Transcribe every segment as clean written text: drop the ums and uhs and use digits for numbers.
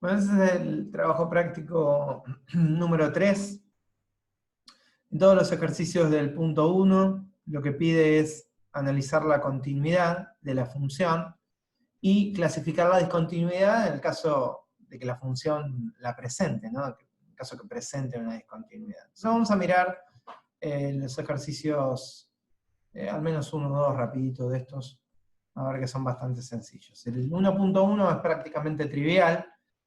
Bueno, ese es el trabajo práctico número 3. En todos los ejercicios del punto 1, lo que pide es analizar la continuidad de la función y clasificar la discontinuidad en el caso de que la función la presente, ¿no? En el caso que presente una discontinuidad. Entonces vamos a mirar los ejercicios, al menos uno o dos rapiditos de estos, a ver que son bastante sencillos. El 1.1 es prácticamente trivial,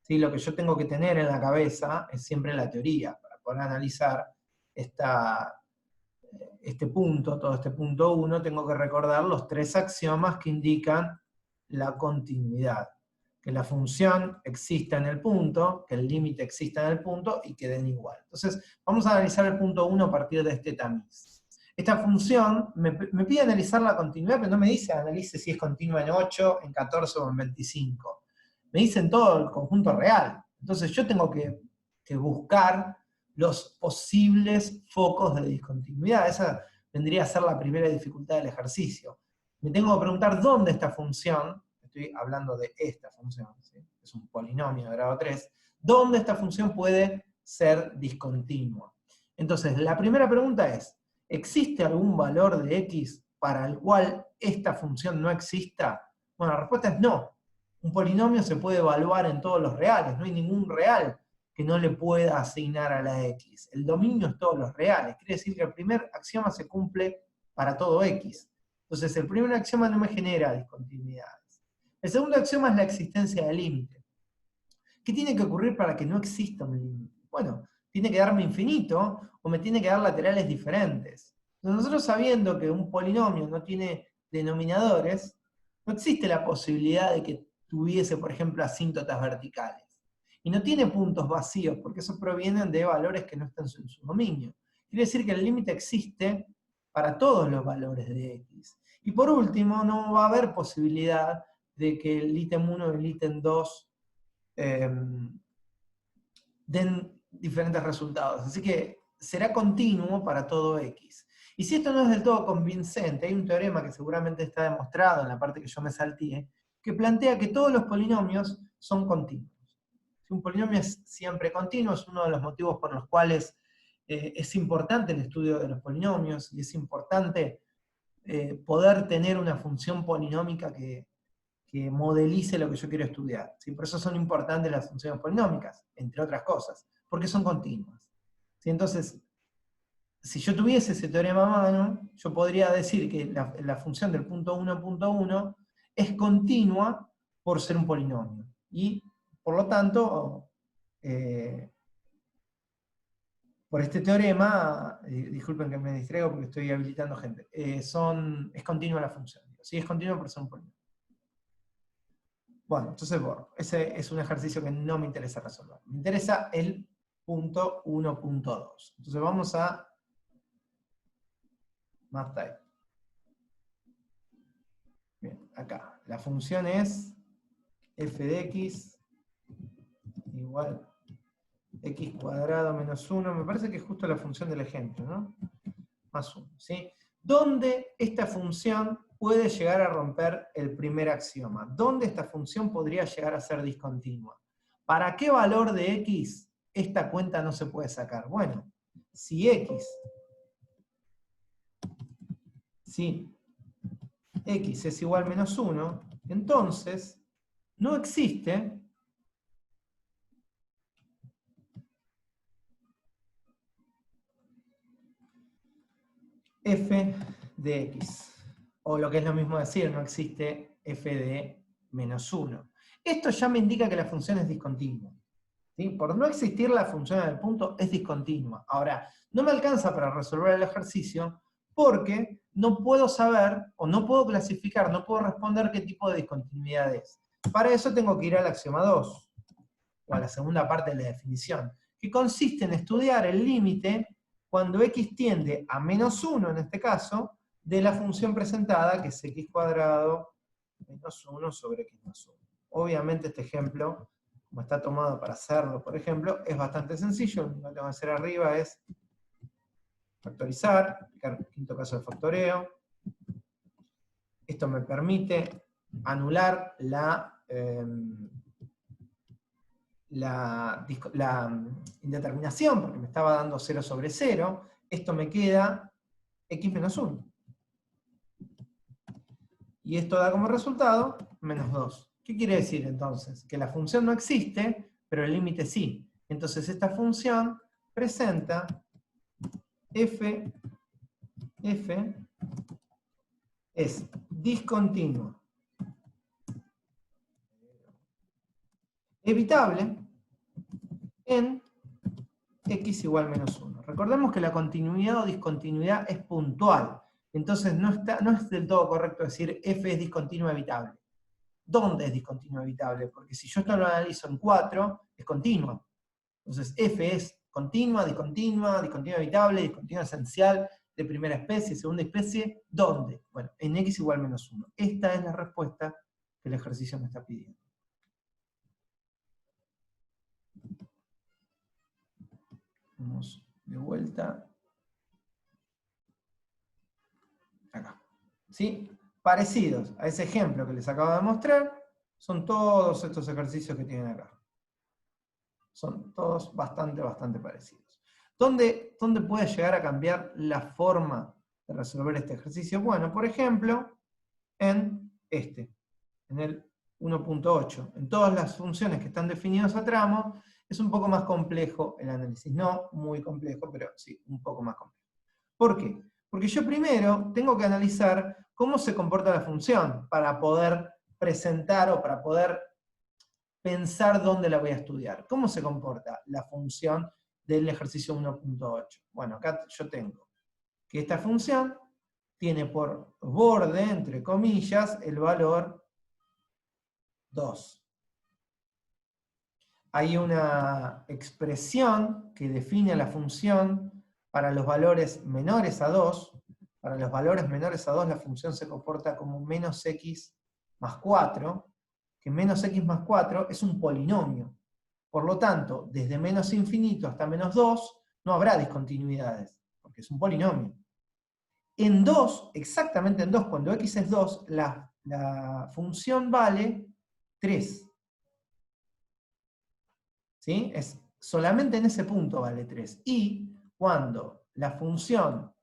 ¿sí? Lo que yo tengo que tener en la cabeza es siempre la teoría, para poder analizar este punto, todo este punto 1, tengo que recordar los 3 axiomas que indican la continuidad. Que la función exista en el punto, que el límite exista en el punto y que den igual. Entonces, vamos a analizar el punto 1 a partir de este tamiz. Esta función me pide analizar la continuidad, pero no me dice analice si es continua en 8, en 14 o en 25. Me dice en todo el conjunto real. Entonces yo tengo que buscar los posibles focos de discontinuidad. Esa vendría a ser la primera dificultad del ejercicio. Me tengo que preguntar dónde esta función, estoy hablando de esta función, ¿sí? Es un polinomio de grado 3, dónde esta función puede ser discontinua. Entonces, la primera pregunta es, ¿existe algún valor de x para el cual esta función no exista? Bueno, la respuesta es no. Un polinomio se puede evaluar en todos los reales, no hay ningún real que no le pueda asignar a la x. El dominio es todos los reales, quiere decir que el primer axioma se cumple para todo x. Entonces el primer axioma no me genera discontinuidades. El segundo axioma es la existencia del límite. ¿Qué tiene que ocurrir para que no exista un límite? Bueno, tiene que darme infinito o me tiene que dar laterales diferentes. Entonces, nosotros sabiendo que un polinomio no tiene denominadores, no existe la posibilidad de que tuviese, por ejemplo, asíntotas verticales. Y no tiene puntos vacíos, porque esos provienen de valores que no están en su dominio. Quiere decir que el límite existe para todos los valores de x. Y por último, no va a haber posibilidad de que el ítem 1 y el ítem 2 den diferentes resultados. Así que será continuo para todo x. Y si esto no es del todo convincente, hay un teorema que seguramente está demostrado en la parte que yo me salteé, que plantea que todos los polinomios son continuos. Si un polinomio es siempre continuo, es uno de los motivos por los cuales es importante el estudio de los polinomios, y es importante poder tener una función polinómica que modelice lo que yo quiero estudiar. ¿Sí? Por eso son importantes las funciones polinómicas, entre otras cosas, porque son continuas. ¿Sí? Entonces, si yo tuviese ese teorema a mano, yo podría decir que la función del punto 1.1 es continua por ser un polinomio. Y, por lo tanto, por este teorema, disculpen que me distraigo porque estoy habilitando gente, es continua la función. ¿Sí? Es continua por ser un polinomio. Bueno, entonces borro. Ese es un ejercicio que no me interesa resolver. Me interesa el punto 1.2. Entonces vamos a MathType. Bien, acá. La función es f de x igual x cuadrado menos 1. Me parece que es justo la función del ejemplo, ¿no? Más 1, ¿sí? ¿Dónde esta función puede llegar a romper el primer axioma? ¿Dónde esta función podría llegar a ser discontinua? ¿Para qué valor de x esta cuenta no se puede sacar? Bueno, si x es igual a menos 1, entonces no existe f de x. O lo que es lo mismo decir, no existe f de menos 1. Esto ya me indica que la función es discontinua. ¿Sí? Por no existir la función del punto, es discontinua. Ahora, no me alcanza para resolver el ejercicio porque no puedo saber, o no puedo clasificar, no puedo responder qué tipo de discontinuidad es. Para eso tengo que ir al axioma 2, o a la segunda parte de la definición, que consiste en estudiar el límite cuando x tiende a menos 1, en este caso, de la función presentada, que es x cuadrado menos 1 sobre x más 1. Obviamente este ejemplo, como está tomado para hacerlo, por ejemplo, es bastante sencillo. Lo único que tengo que hacer arriba es factorizar, aplicar el quinto caso de factoreo. Esto me permite anular la indeterminación, porque me estaba dando 0 sobre 0, esto me queda x menos 1. Y esto da como resultado menos 2. ¿Qué quiere decir entonces? Que la función no existe, pero el límite sí. Entonces esta función presenta f es discontinua, evitable en x igual menos 1. Recordemos que la continuidad o discontinuidad es puntual. Entonces no es del todo correcto decir f es discontinua evitable. ¿Dónde es discontinua evitable? Porque si yo esto lo analizo en 4, es continua. Entonces f es continua, discontinua evitable, discontinua esencial, de primera especie, segunda especie. ¿Dónde? Bueno, en x igual menos 1. Esta es la respuesta que el ejercicio me está pidiendo. Vamos de vuelta. Acá. ¿Sí? Parecidos a ese ejemplo que les acabo de mostrar, son todos estos ejercicios que tienen acá. Son todos bastante parecidos. ¿Dónde puede llegar a cambiar la forma de resolver este ejercicio? Bueno, por ejemplo, en el 1.8. En todas las funciones que están definidas a tramos, es un poco más complejo el análisis. No muy complejo, pero sí, un poco más complejo. ¿Por qué? Porque yo primero tengo que analizar cómo se comporta la función para poder presentar o para poder pensar dónde la voy a estudiar. ¿Cómo se comporta la función del ejercicio 1.8? Bueno, acá yo tengo que esta función tiene por borde, entre comillas, el valor 2. Hay una expresión que define la función para los valores menores a 2. Para los valores menores a 2 la función se comporta como menos x más 4, que menos x más 4 es un polinomio. Por lo tanto, desde menos infinito hasta menos 2 no habrá discontinuidades, porque es un polinomio. En 2, exactamente en 2, cuando x es 2, la función vale 3. ¿Sí? Es solamente en ese punto vale 3. Y cuando la función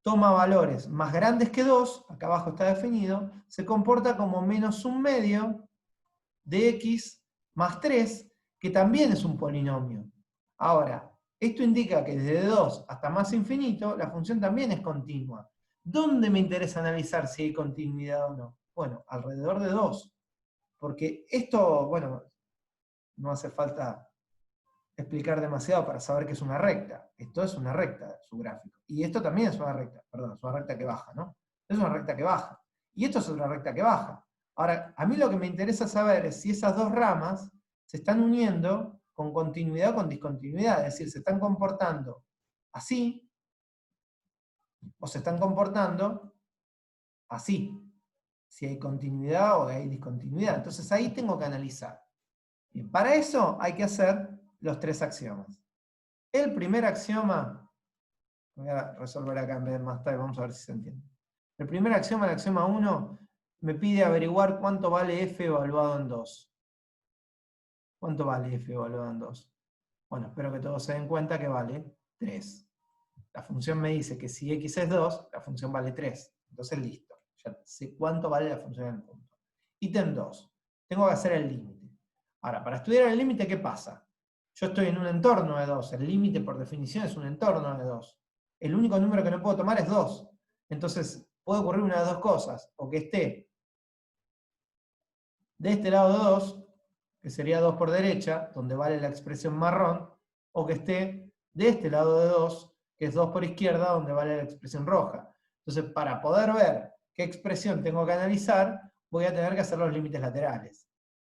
toma valores más grandes que 2, acá abajo está definido, se comporta como menos un medio de x más 3, que también es un polinomio. Ahora, esto indica que desde 2 hasta más infinito, la función también es continua. ¿Dónde me interesa analizar si hay continuidad o no? Bueno, alrededor de 2. Porque esto, bueno, no hace falta explicar demasiado para saber que es una recta. Esto es una recta, su gráfico. Y esto también es una recta, perdón, es una recta que baja, ¿no? Es una recta que baja. Y esto es otra recta que baja. Ahora, a mí lo que me interesa saber es si esas dos ramas se están uniendo con continuidad o con discontinuidad. Es decir, se están comportando así o se están comportando así. Si hay continuidad o hay discontinuidad. Entonces ahí tengo que analizar. Bien, para eso hay que hacer los 3 axiomas. El primer axioma, voy a resolver acá en vez de más tarde, vamos a ver si se entiende. El primer axioma, el axioma 1, me pide averiguar cuánto vale f evaluado en 2. ¿Cuánto vale f evaluado en 2? Bueno, espero que todos se den cuenta que vale 3. La función me dice que si x es 2, la función vale 3. Entonces listo, ya sé cuánto vale la función en el punto. Ítem 2, tengo que hacer el límite. Ahora, para estudiar el límite, ¿qué pasa? Yo estoy en un entorno de 2, el límite por definición es un entorno de 2. El único número que no puedo tomar es 2. Entonces, puede ocurrir una de dos cosas, o que esté de este lado de 2, que sería 2 por derecha, donde vale la expresión marrón, o que esté de este lado de 2, que es 2 por izquierda, donde vale la expresión roja. Entonces, para poder ver qué expresión tengo que analizar, voy a tener que hacer los límites laterales.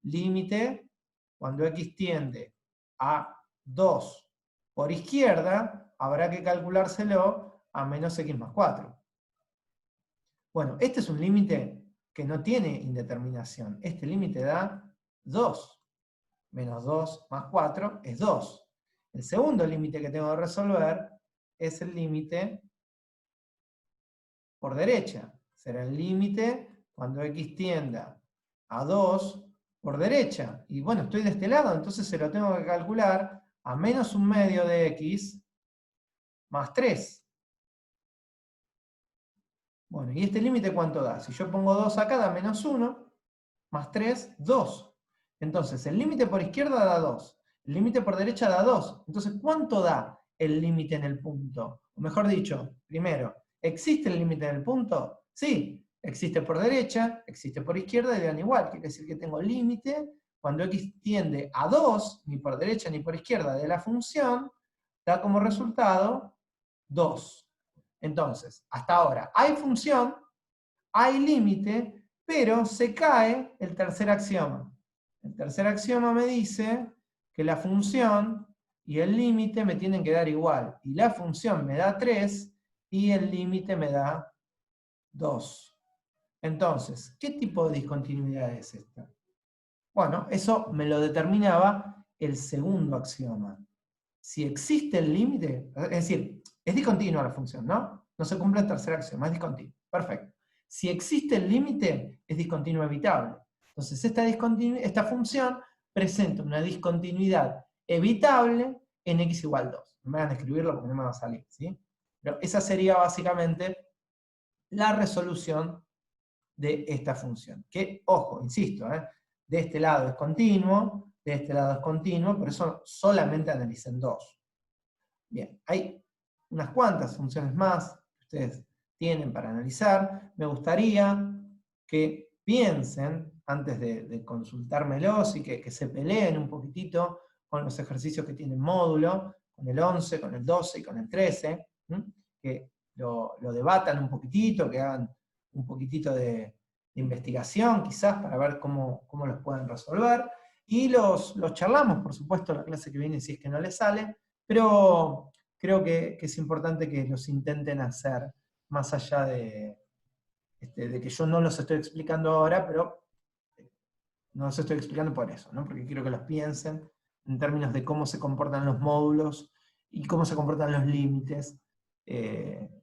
Límite, cuando x tiende a 2 por izquierda, habrá que calculárselo a menos x más 4. Bueno, este es un límite que no tiene indeterminación. Este límite da 2. Menos 2 más 4 es 2. El segundo límite que tengo que resolver es el límite por derecha. Será el límite cuando x tienda a 2 por derecha. Y bueno, estoy de este lado, entonces se lo tengo que calcular a menos 1/2 de x más 3. Bueno, ¿y este límite cuánto da? Si yo pongo 2 acá, da menos 1, más 3, 2. Entonces, el límite por izquierda da 2. El límite por derecha da 2. Entonces, ¿cuánto da el límite en el punto? O mejor dicho, primero, ¿existe el límite en el punto? Sí, existe por derecha, existe por izquierda y dan igual. Quiere decir que tengo límite cuando x tiende a 2, ni por derecha ni por izquierda de la función, da como resultado 2. Entonces, hasta ahora hay función, hay límite, pero se cae el tercer axioma. El tercer axioma me dice que la función y el límite me tienen que dar igual. Y la función me da 3 y el límite me da 2. Entonces, ¿qué tipo de discontinuidad es esta? Bueno, eso me lo determinaba el segundo axioma. Si existe el límite, es decir, es discontinua la función, ¿no? No se cumple el tercer axioma, es discontinua. Perfecto. Si existe el límite, es discontinuo evitable. Entonces, esta función presenta una discontinuidad evitable en x igual 2. No me van a escribirlo porque no me va a salir, ¿sí? Pero esa sería básicamente la resolución de esta función. Que, ojo, insisto, de este lado es continuo, de este lado es continuo, por eso solamente analicen 2. Bien, hay unas cuantas funciones más que ustedes tienen para analizar. Me gustaría que piensen, antes de consultármelos, y que se peleen un poquitito con los ejercicios que tienen módulo, con el 11, con el 12 y con el 13, que lo debatan un poquitito, que hagan un poquitito de investigación, quizás, para ver cómo los pueden resolver. Y los charlamos, por supuesto, la clase que viene, si es que no les sale, pero creo que es importante que los intenten hacer, más allá de que yo no los estoy explicando ahora, pero no los estoy explicando por eso, ¿no? Porque quiero que los piensen en términos de cómo se comportan los módulos y cómo se comportan los límites de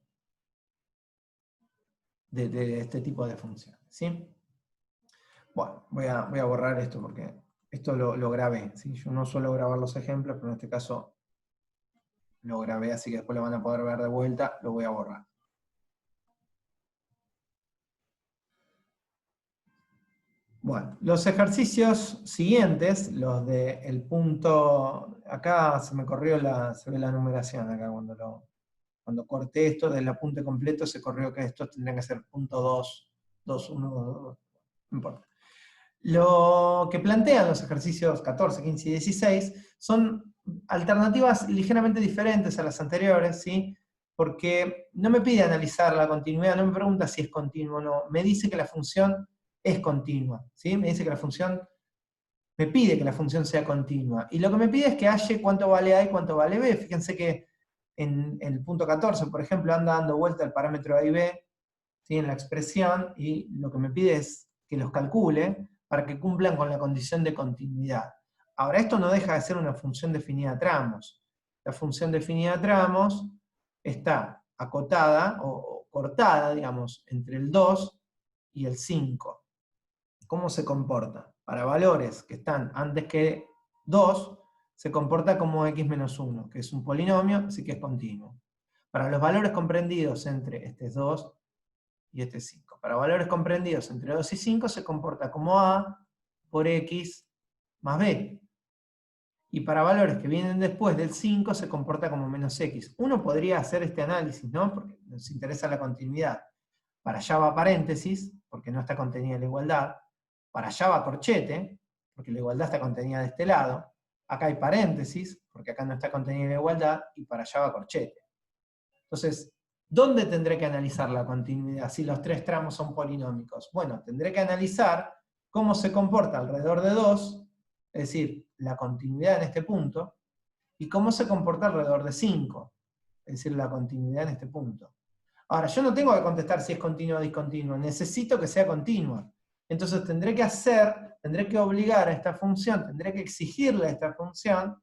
este tipo de funciones, ¿sí? Bueno, voy a borrar esto porque esto lo grabé, ¿sí? Yo no suelo grabar los ejemplos, pero en este caso lo grabé, así que después lo van a poder ver de vuelta, lo voy a borrar. Bueno, los ejercicios siguientes, los del punto, acá se me corrió se ve la numeración acá cuando corté esto del apunte completo, se corrió que estos tendrían que ser punto 2, 2, 1, 2, 2, no importa. Lo que plantean los ejercicios 14, 15 y 16 son alternativas ligeramente diferentes a las anteriores, ¿sí? Porque no me pide analizar la continuidad, no me pregunta si es continuo o no, me dice que la función es continua, ¿sí? Me dice que la función, me pide que la función sea continua, y lo que me pide es que halle cuánto vale A y cuánto vale B. Fíjense que en el punto 14, por ejemplo, anda dando vuelta el parámetro A y B, ¿sí? En la expresión, y lo que me pide es que los calcule para que cumplan con la condición de continuidad. Ahora, esto no deja de ser una función definida a tramos. La función definida a tramos está acotada o cortada, digamos, entre el 2 y el 5. ¿Cómo se comporta? Para valores que están antes que 2, se comporta como x menos 1, que es un polinomio, así que es continuo. Para los valores comprendidos entre este 2 y este 5. Para valores comprendidos entre 2 y 5 se comporta como a por x más b. Y para valores que vienen después del 5 se comporta como menos x. Uno podría hacer este análisis, ¿no? Porque nos interesa la continuidad. Para allá va paréntesis, porque no está contenida la igualdad. Para allá va corchete, porque la igualdad está contenida de este lado. Acá hay paréntesis, porque acá no está contenida la igualdad, y para allá va corchete. Entonces, ¿dónde tendré que analizar la continuidad si los tres tramos son polinómicos? Bueno, tendré que analizar cómo se comporta alrededor de 2, es decir, la continuidad en este punto, y cómo se comporta alrededor de 5, es decir, la continuidad en este punto. Ahora, yo no tengo que contestar si es continuo o discontinuo, necesito que sea continua. Entonces tendré que obligar a esta función, tendré que exigirle a esta función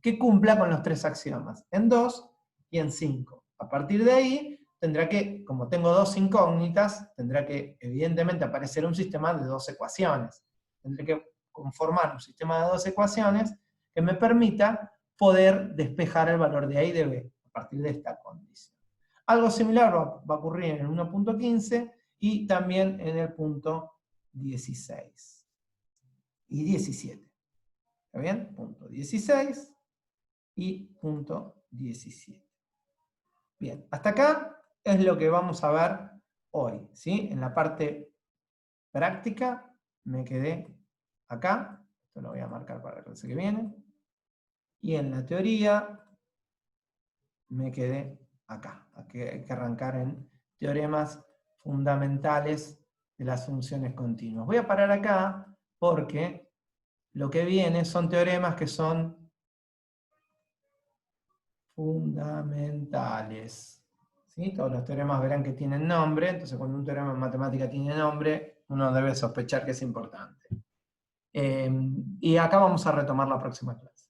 que cumpla con los tres axiomas, en 2 y en 5. A partir de ahí, tendrá que, como tengo dos incógnitas, tendrá que evidentemente aparecer un sistema de dos ecuaciones. Tendré que conformar un sistema de dos ecuaciones que me permita poder despejar el valor de A y de B a partir de esta condición. Algo similar va a ocurrir en el 1.15 y también en el punto 16 y 17. ¿Está bien? Punto 16 y punto 17. Bien, hasta acá es lo que vamos a ver hoy, ¿sí? En la parte práctica me quedé acá, esto lo voy a marcar para la clase que viene, y en la teoría me quedé acá. Aquí hay que arrancar en teoremas fundamentales de las funciones continuas. Voy a parar acá porque lo que viene son teoremas que son fundamentales. ¿Sí? Todos los teoremas verán que tienen nombre, entonces cuando un teorema en matemática tiene nombre, uno debe sospechar que es importante. Y acá vamos a retomar la próxima clase.